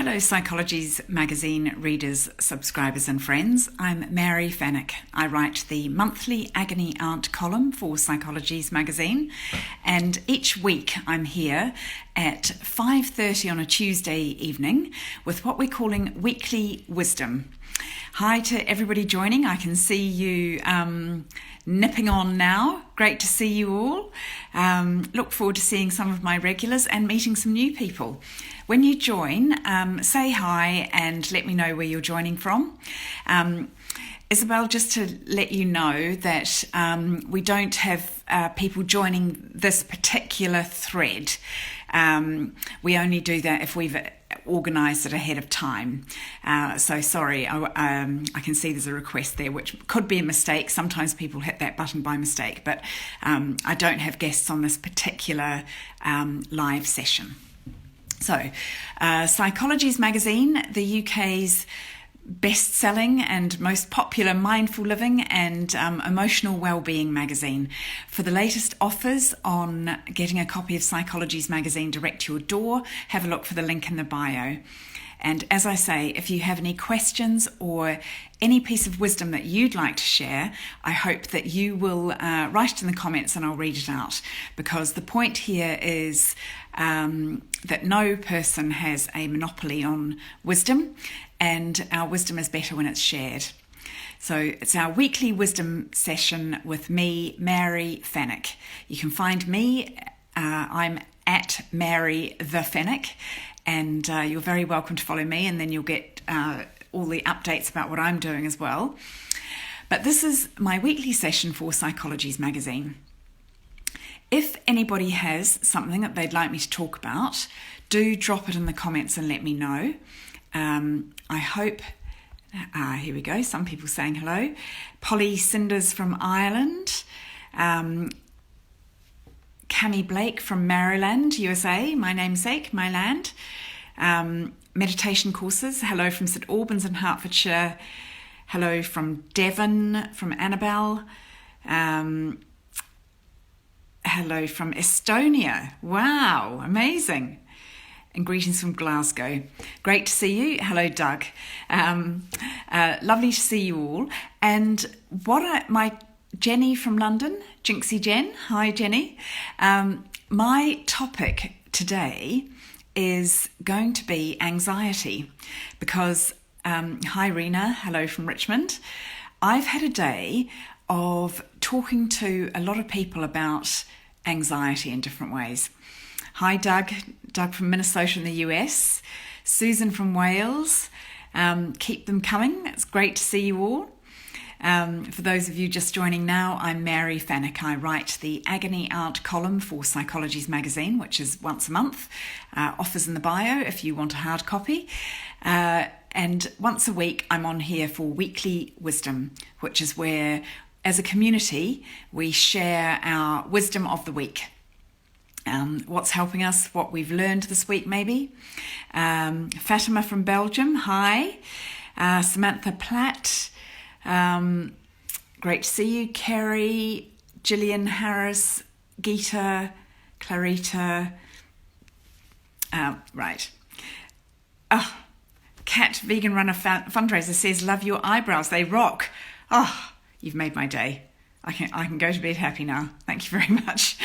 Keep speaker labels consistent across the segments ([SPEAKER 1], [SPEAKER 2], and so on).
[SPEAKER 1] Hello, Psychology's magazine readers, subscribers and friends. I'm Mary Fenwick. I write the monthly Agony Aunt column for Psychology's magazine, and each week I'm here at 5:30 on a Tuesday evening with what we're calling Weekly Wisdom. Hi to everybody joining. I can see you nipping on now. Great to see you all. Look forward to seeing some of my regulars and meeting some new people. When you join, say hi and let me know where you're joining from. Isabel, just to let you know that we don't have people joining this particular thread. We only do that if we've organised it ahead of time. So sorry, I can see there's a request there, which could be a mistake. Sometimes people hit that button by mistake, but I don't have guests on this particular live session. So, Psychology's magazine, the UK's best-selling and most popular mindful living and emotional well-being magazine. For the latest offers on getting a copy of Psychology's magazine direct to your door, have a look for the link in the bio. And as I say, if you have any questions or any piece of wisdom that you'd like to share, I hope that you will write it in the comments and I'll read it out, because the point here is that no person has a monopoly on wisdom, and our wisdom is better when it's shared. So it's our weekly wisdom session with me, Mary Fenwick. You can find me, I'm at Mary the Fenwick, and you're very welcome to follow me, and then you'll get all the updates about what I'm doing as well. But this is my weekly session for Psychology's magazine. If anybody has something that they'd like me to talk about, do drop it in the comments and let me know. I hope, here we go, some people saying hello. Polly Cinders from Ireland. Cammy Blake from Maryland, USA, my namesake, my land. Meditation courses, hello from St Albans in Hertfordshire. Hello from Devon, from Annabelle. Hello from Estonia. Wow, amazing. And greetings from Glasgow. Great to see you. Hello, Doug. Lovely to see you all. And my Jenny from London, Jinxie Jen. Hi, Jenny. My topic today is going to be anxiety, because, hi, Rena. Hello from Richmond. I've had a day of talking to a lot of people about anxiety in different ways. Hi, Doug. Doug from Minnesota in the US. Susan from Wales. Keep them coming. It's great to see you all. For those of you just joining now, I'm Mary Fenwick. I write the Agony Aunt column for Psychology's magazine, which is once a month. Offers in the bio if you want a hard copy. And once a week, I'm on here for Weekly Wisdom, which is where, as a community, we share our wisdom of the week. What's helping us, what we've learned this week maybe. Fatima from Belgium, hi. Samantha Platt, great to see you. Kerry, Gillian Harris, Geeta, Clarita, right. Oh, Cat Vegan Runner Fundraiser says, love your eyebrows, they rock. Oh, you've made my day. I can go to bed happy now. Thank you very much.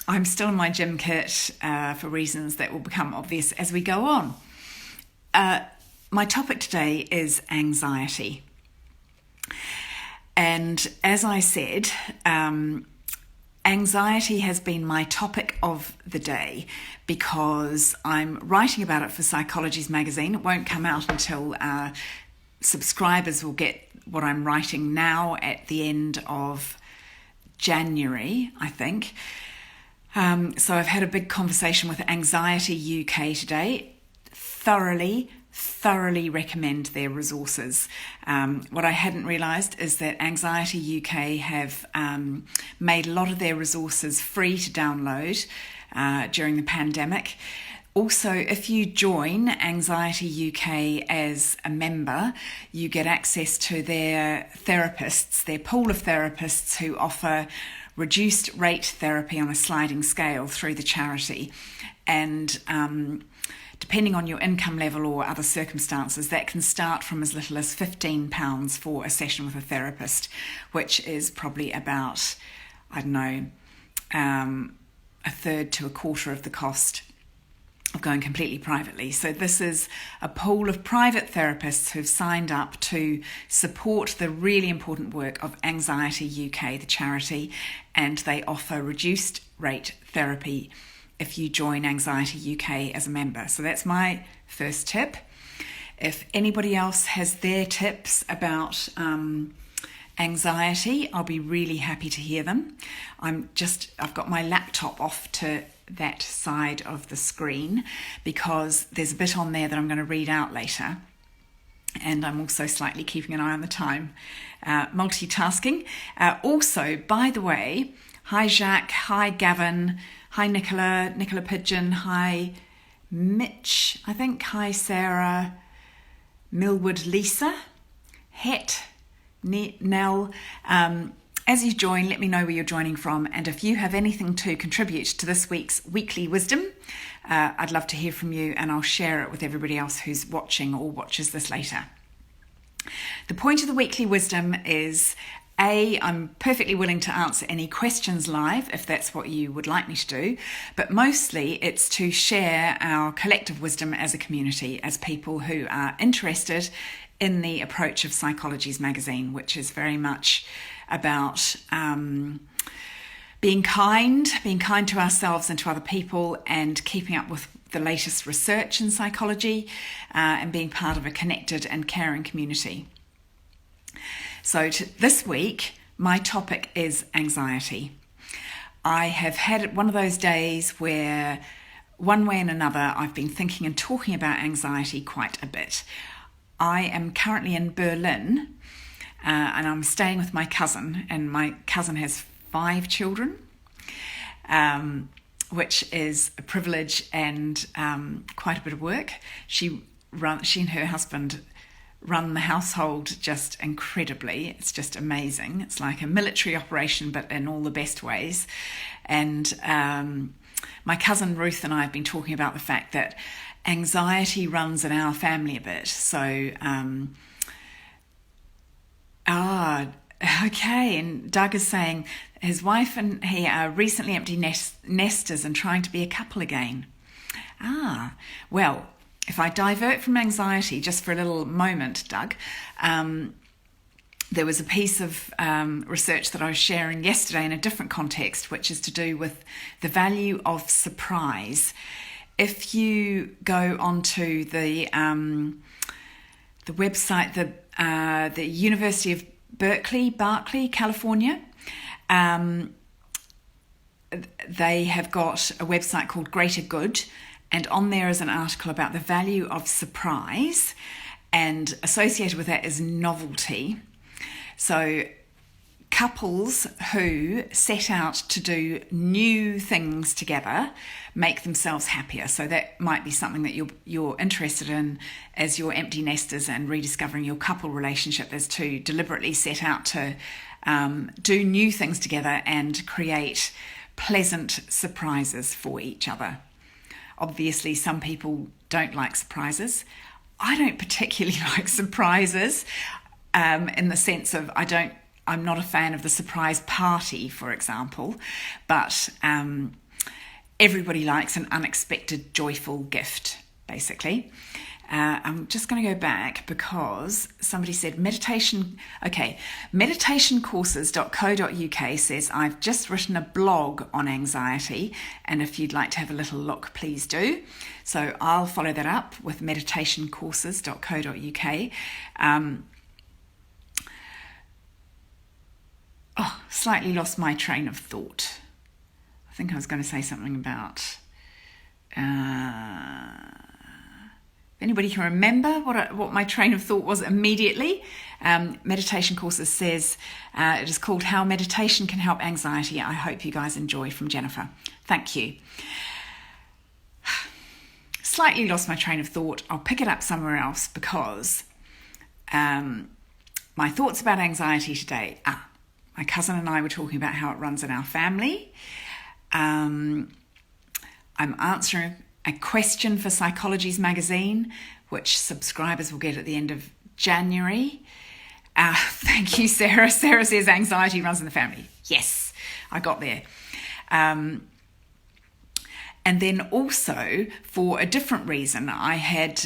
[SPEAKER 1] I'm still in my gym kit for reasons that will become obvious as we go on. My topic today is anxiety. And as I said, anxiety has been my topic of the day because I'm writing about it for Psychology's magazine. It won't come out until subscribers will get what I'm writing now at the end of January, I think. So I've had a big conversation with Anxiety UK today. Thoroughly recommend their resources. What I hadn't realised is that Anxiety UK have made a lot of their resources free to download during the pandemic. Also, if you join Anxiety UK as a member, you get access to their therapists, their pool of therapists who offer reduced rate therapy on a sliding scale through the charity. And depending on your income level or other circumstances, that can start from as little as £15 for a session with a therapist, which is probably about, I don't know, a third to a quarter of the cost of going completely privately. So this is a pool of private therapists who've signed up to support the really important work of Anxiety UK, the charity, and they offer reduced rate therapy if you join Anxiety UK as a member. So that's my first tip. If anybody else has their tips about anxiety, I'll be really happy to hear them. I've got my laptop off to that side of the screen because there's a bit on there that I'm going to read out later. And I'm also slightly keeping an eye on the time. Multitasking. Also, by the way, hi Jacques, hi Gavin, hi Nicola Pigeon, hi Mitch, I think, hi Sarah, Millwood Lisa, Het, Nell. As you join, let me know where you're joining from, and if you have anything to contribute to this week's Weekly Wisdom, I'd love to hear from you, and I'll share it with everybody else who's watching or watches this later. The point of the Weekly Wisdom is, I'm perfectly willing to answer any questions live if that's what you would like me to do, but mostly it's to share our collective wisdom as a community, as people who are interested in the approach of Psychologies magazine, which is very much about being kind to ourselves and to other people, and keeping up with the latest research in psychology, and being part of a connected and caring community. So this week, my topic is anxiety. I have had one of those days where, one way and another, I've been thinking and talking about anxiety quite a bit. I am currently in Berlin, and I'm staying with my cousin, and my cousin has 5 children, which is a privilege and quite a bit of work. She and her husband run the household just incredibly. It's just amazing. It's like a military operation, but in all the best ways. And my cousin Ruth and I have been talking about the fact that anxiety runs in our family a bit. So, okay. And Doug is saying his wife and he are recently empty nesters and trying to be a couple again. Well, if I divert from anxiety just for a little moment, Doug, there was a piece of research that I was sharing yesterday in a different context, which is to do with the value of surprise. If you go onto the website, the University of Berkeley, California, they have got a website called Greater Good, and on there is an article about the value of surprise, and associated with that is novelty. So couples who set out to do new things together make themselves happier. So that might be something that you're interested in as you're empty nesters and rediscovering your couple relationship, is to deliberately set out to do new things together and create pleasant surprises for each other. Obviously, some people don't like surprises. I don't particularly like surprises, in the sense of I'm not a fan of the surprise party, for example, but everybody likes an unexpected, joyful gift, basically. I'm just going to go back because somebody said meditation. Okay, meditationcourses.co.uk says, I've just written a blog on anxiety, and if you'd like to have a little look, please do. So I'll follow that up with meditationcourses.co.uk. Slightly lost my train of thought. I think I was going to say something about... If anybody can remember what my train of thought was immediately, Meditation Courses says it is called How Meditation Can Help Anxiety. I hope you guys enjoy, from Jennifer. Thank you. Slightly lost my train of thought. I'll pick it up somewhere else because my thoughts about anxiety today. My cousin and I were talking about how it runs in our family. I'm answering a question for Psychologies magazine, which subscribers will get at the end of January. Thank you, Sarah. Sarah says anxiety runs in the family. Yes, I got there. And then also, for a different reason, I had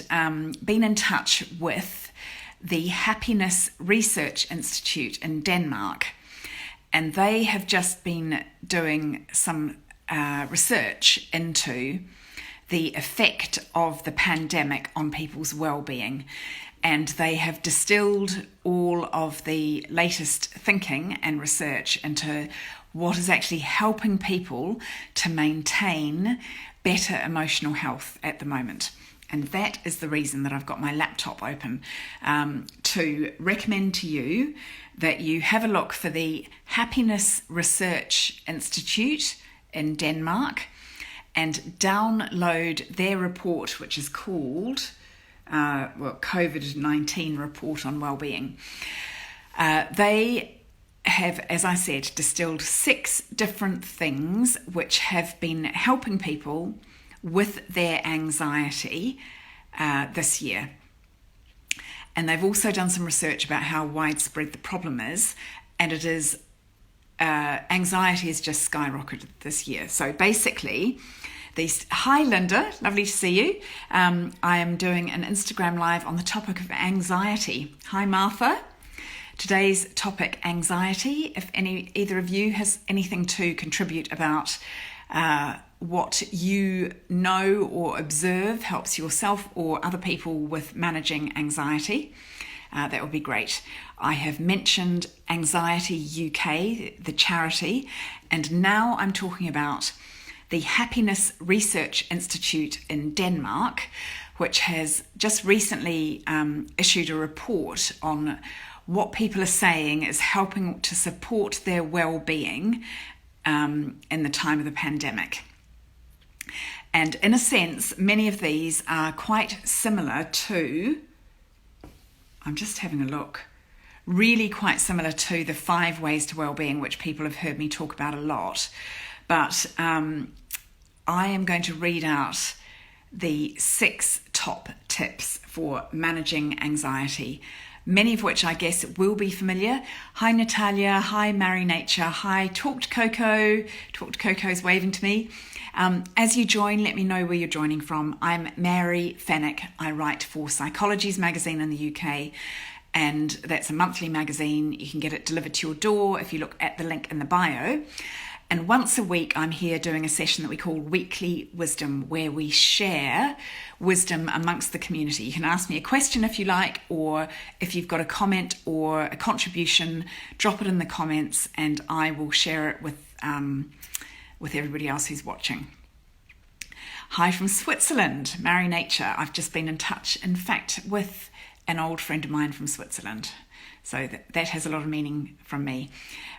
[SPEAKER 1] been in touch with the Happiness Research Institute in Denmark, and they have just been doing some research into the effect of the pandemic on people's well-being. And they have distilled all of the latest thinking and research into what is actually helping people to maintain better emotional health at the moment. And that is the reason that I've got my laptop open to recommend to you that you have a look for the Happiness Research Institute in Denmark and download their report, which is called COVID-19 Report on Wellbeing. They have, as I said, distilled 6 different things which have been helping people with their anxiety this year. And they've also done some research about how widespread the problem is, and it is anxiety has just skyrocketed this year. So basically, hi Linda, lovely to see you. I am doing an Instagram live on the topic of anxiety. Hi Martha. Today's topic, anxiety. If either of you has anything to contribute about what you know or observe helps yourself or other people with managing anxiety, that would be great. I have mentioned Anxiety UK, the charity, and now I'm talking about the Happiness Research Institute in Denmark, which has just recently issued a report on what people are saying is helping to support their well-being in the time of the pandemic. And in a sense, many of these are quite similar to, I'm just having a look, really quite similar to the 5 ways to well-being, which people have heard me talk about a lot. But I am going to read out the 6 top tips for managing anxiety, many of which I guess will be familiar. Hi Natalia, hi Mary Nature, hi Talk to Coco. Talk to Coco's waving to me. As you join, let me know where you're joining from. I'm Mary Fenwick. I write for Psychologies magazine in the UK, and that's a monthly magazine. You can get it delivered to your door if you look at the link in the bio. And once a week, I'm here doing a session that we call Weekly Wisdom, where we share wisdom amongst the community. You can ask me a question if you like, or if you've got a comment or a contribution, drop it in the comments and I will share it with everybody else who's watching. Hi from Switzerland, Mary Nature. I've just been in touch, in fact, with an old friend of mine from Switzerland. So that has a lot of meaning from me.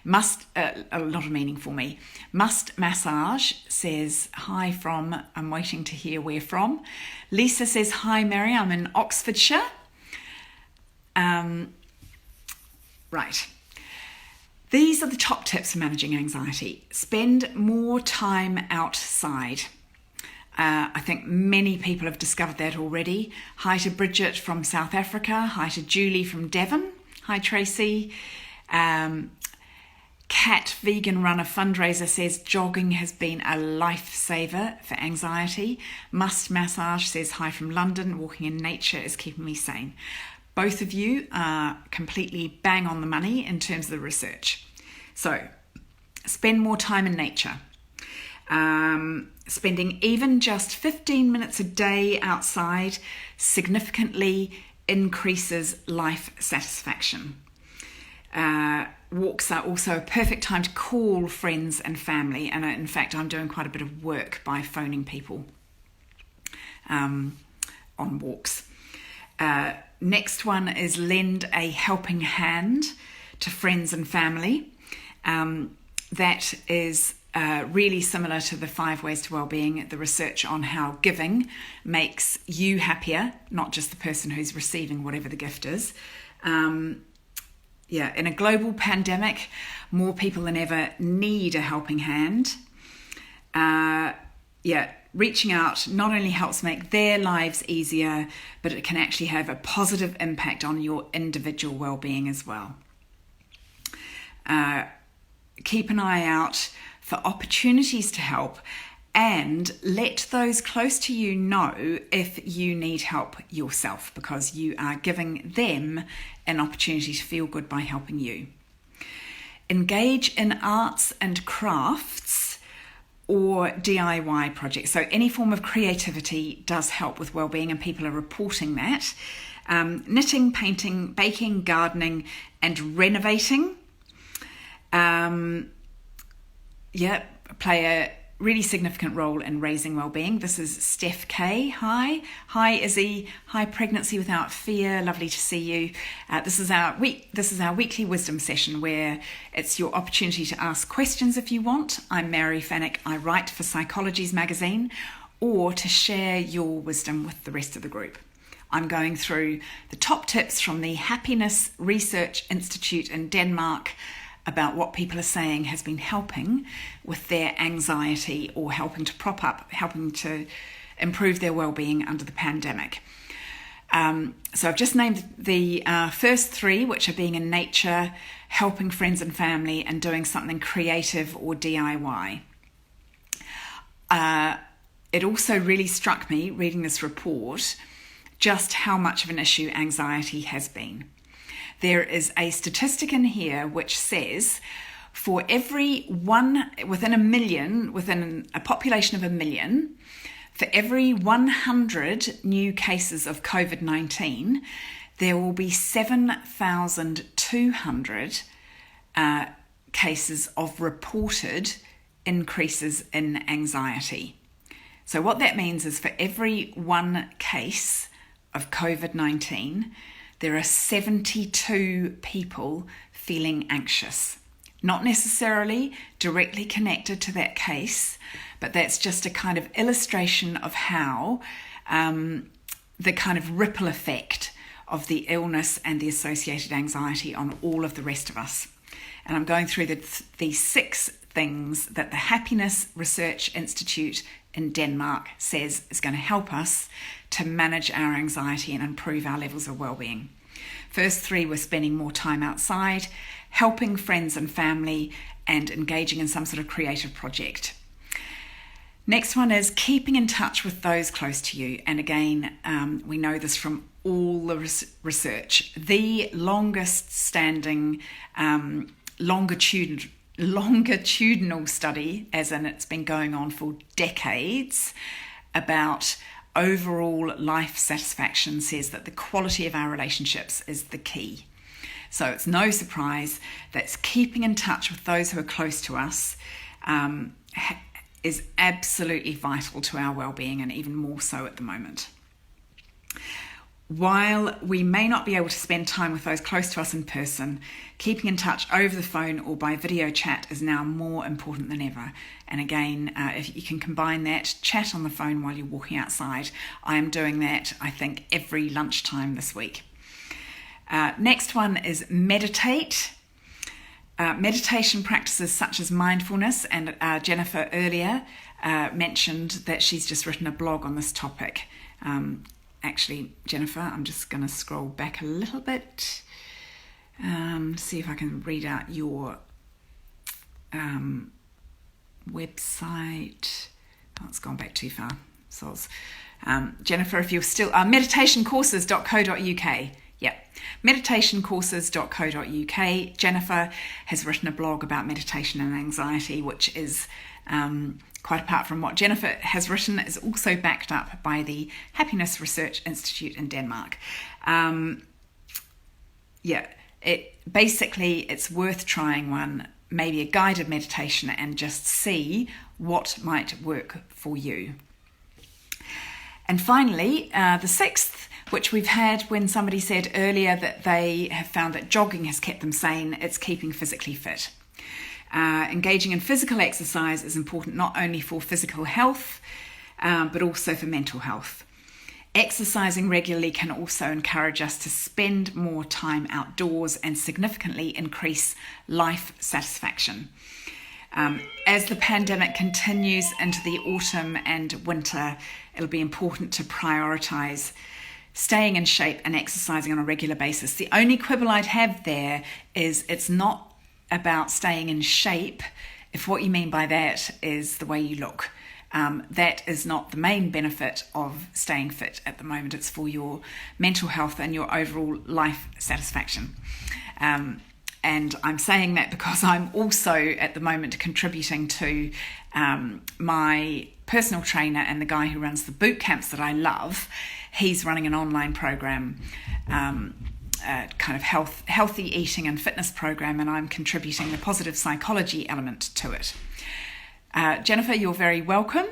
[SPEAKER 1] A lot of meaning for me. Must Massage says hi from, I'm waiting to hear where from. Lisa says, hi Mary, I'm in Oxfordshire. Right. These are the top tips for managing anxiety. Spend more time outside. I think many people have discovered that already. Hi to Bridget from South Africa. Hi to Julie from Devon. Hi Tracy. Cat Vegan Runner Fundraiser says jogging has been a lifesaver for anxiety. Must Massage says hi from London. Walking in nature is keeping me sane. Both of you are completely bang on the money in terms of the research. So spend more time in nature. Spending even just 15 minutes a day outside significantly increases life satisfaction. Walks are also a perfect time to call friends and family, and in fact I'm doing quite a bit of work by phoning people on walks. Next one is lend a helping hand to friends and family. That is really similar to the 5 ways to wellbeing, the research on how giving makes you happier, not just the person who's receiving whatever the gift is. in a global pandemic, more people than ever need a helping hand. Reaching out not only helps make their lives easier, but it can actually have a positive impact on your individual well-being as well. Keep an eye out for opportunities to help, and let those close to you know if you need help yourself, because you are giving them an opportunity to feel good by helping you. Engage in arts and crafts or DIY projects. So any form of creativity does help with well-being, and people are reporting that. Knitting, painting, baking, gardening, and renovating play a really significant role in raising well-being. This is Steph K. Hi Izzy. Hi Pregnancy Without Fear. Lovely to see you. This is our weekly wisdom session where it's your opportunity to ask questions if you want. I'm Mary Fenwick. I write for Psychologies magazine, or to share your wisdom with the rest of the group. I'm going through the top tips from the Happiness Research Institute in Denmark about what people are saying has been helping with their anxiety, or helping to improve their well-being under the pandemic. So I've just named the first three, which are being in nature, helping friends and family, and doing something creative or DIY. It also really struck me, reading this report, just how much of an issue anxiety has been. There is a statistic in here which says for every one, within a population of 1 million, for every 100 new cases of COVID-19, there will be 7,200 cases of reported increases in anxiety. So what that means is for every one case of COVID-19, there are 72 people feeling anxious. Not necessarily directly connected to that case, but that's just a kind of illustration of how the kind of ripple effect of the illness and the associated anxiety on all of the rest of us. And I'm going through the 6 things that the Happiness Research Institute in Denmark says is going to help us to manage our anxiety and improve our levels of well-being. First 3 were spending more time outside, helping friends and family, and engaging in some sort of creative project. Next one is keeping in touch with those close to you. And again, we know this from all the research. The longest standing longitudinal study, as in it's been going on for decades, about overall life satisfaction, says that the quality of our relationships is the key. So it's no surprise that keeping in touch with those who are close to us is absolutely vital to our well-being, and even more so at the moment. While we may not be able to spend time with those close to us in person, keeping in touch over the phone or by video chat is now more important than ever. And again, if you can combine that, chat on the phone while you're walking outside. I am doing that, I think, every lunchtime this week. Next one is meditate. Meditation practices such as mindfulness, and Jennifer earlier mentioned that she's just written a blog on this topic. Actually, Jennifer, I'm just going to scroll back a little bit, see if I can read out your website. Oh, it's gone back too far. Soz. Jennifer, if you're still... meditationcourses.co.uk. Yeah, meditationcourses.co.uk. Jennifer has written a blog about meditation and anxiety, which is... quite apart from what Jennifer has written, is also backed up by the Happiness Research Institute in Denmark. It's worth trying one, maybe a guided meditation, and just see what might work for you. And finally, the 6th, which we've had when somebody said earlier that they have found that jogging has kept them sane, it's keeping physically fit. Engaging in physical exercise is important not only for physical health, but also for mental health. Exercising regularly can also encourage us to spend more time outdoors and significantly increase life satisfaction. As the pandemic continues into the autumn and winter, it'll be important to prioritise staying in shape and exercising on a regular basis. The only quibble I'd have there is it's not about staying in shape if what you mean by that is the way you look. That is not the main benefit of staying fit at the moment. It's for your mental health and your overall life satisfaction. And I'm saying that because I'm also at the moment contributing to my personal trainer and the guy who runs the boot camps that I love. He's running an online program, kind of healthy eating and fitness program, and I'm contributing the positive psychology element to it. Jennifer, you're very welcome.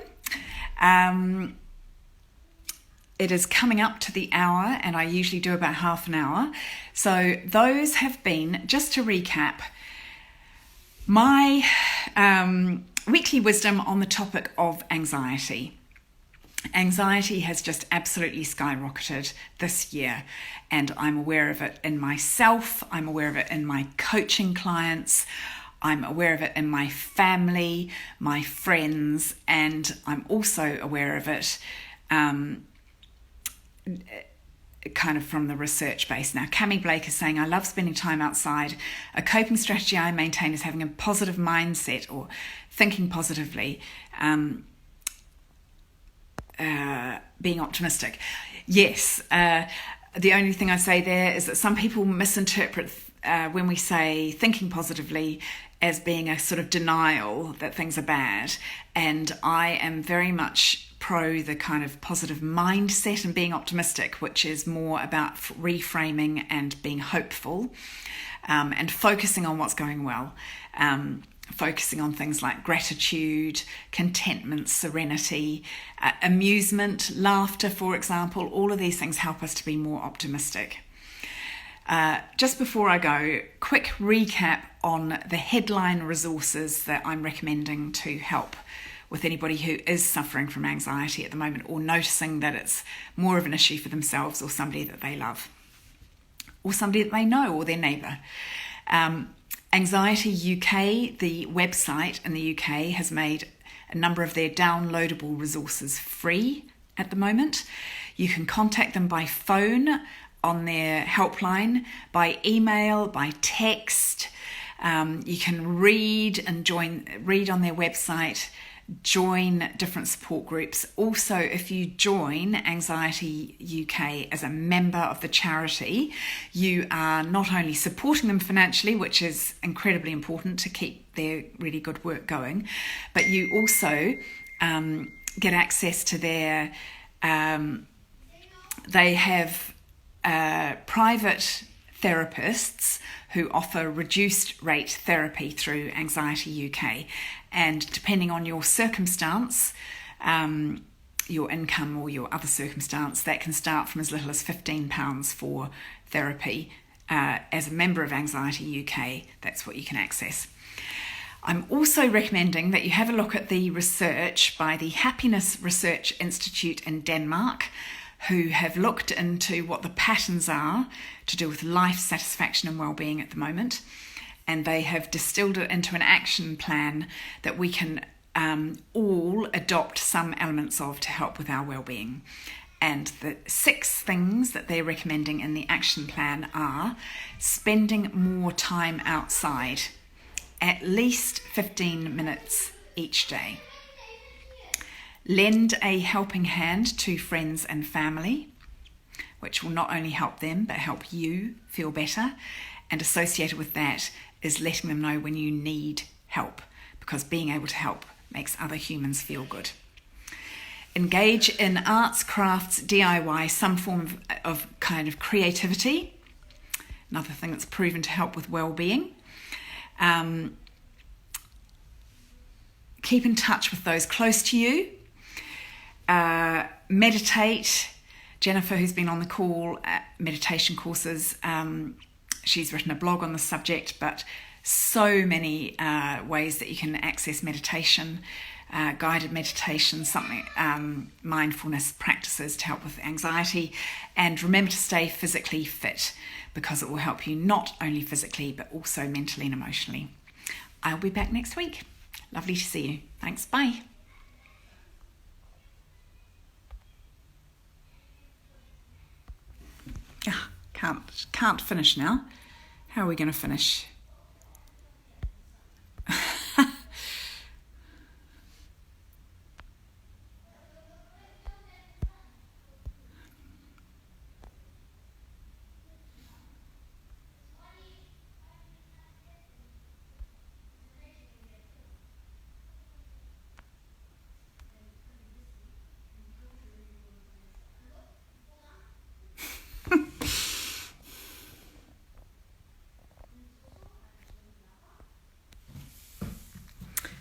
[SPEAKER 1] It is coming up to the hour, and I usually do about half an hour. So those have been, just to recap, my weekly wisdom on the topic of anxiety. Anxiety has just absolutely skyrocketed this year, and I'm aware of it in myself. I'm aware of it in my coaching clients. I'm aware of it in my family, my friends, and I'm also aware of it kind of from the research base. Now, Cami Blake is saying, I love spending time outside. A coping strategy I maintain is having a positive mindset or thinking positively, being optimistic. Yes, the only thing I say there is that some people misinterpret when we say thinking positively as being a sort of denial that things are bad. And I am very much pro the kind of positive mindset and being optimistic, which is more about reframing and being hopeful, and focusing on what's going well. Focusing on things like gratitude, contentment, serenity, amusement, laughter, for example. All of these things help us to be more optimistic. Just before I go, quick recap on the headline resources that I'm recommending to help with anybody who is suffering from anxiety at the moment, or noticing that it's more of an issue for themselves or somebody that they love, or somebody that they know, or their neighbour. Anxiety UK, the website in the UK, has made a number of their downloadable resources free at the moment. You can contact them by phone on their helpline, by email, by text. You can read on their website, join different support groups. Also, if you join Anxiety UK as a member of the charity, you are not only supporting them financially, which is incredibly important to keep their really good work going, but you also get access to their, they have private therapists who offer reduced rate therapy through Anxiety UK. And depending on your circumstance, your income or your other circumstance, that can start from as little as £15 for therapy. As a member of Anxiety UK, that's what you can access. I'm also recommending that you have a look at the research by the Happiness Research Institute in Denmark, who have looked into what the patterns are to do with life satisfaction and well-being at the moment. And they have distilled it into an action plan that we can all adopt some elements of to help with our well-being. And the 6 things that they're recommending in the action plan are spending more time outside, at least 15 minutes each day. Lend a helping hand to friends and family, which will not only help them, but help you feel better. And associated with that is letting them know when you need help, because being able to help makes other humans feel good. Engage in arts, crafts, DIY, some form of kind of creativity. Another thing that's proven to help with well-being. Keep in touch with those close to you. Meditate. Jennifer, who's been on the call, meditation courses, she's written a blog on the subject, but so many ways that you can access meditation. guided meditation, something mindfulness practices to help with anxiety. And remember to stay physically fit, because it will help you not only physically but also mentally and emotionally. I'll be back next week. Lovely to see you. Thanks. Bye. Can't finish now. How are we going to finish?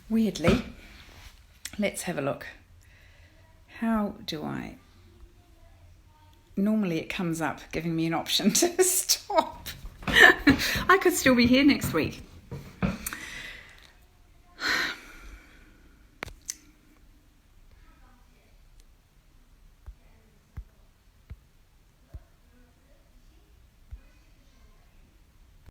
[SPEAKER 1] Weirdly, let's have a look. How do I... Normally it comes up giving me an option to stop. I could still be here next week.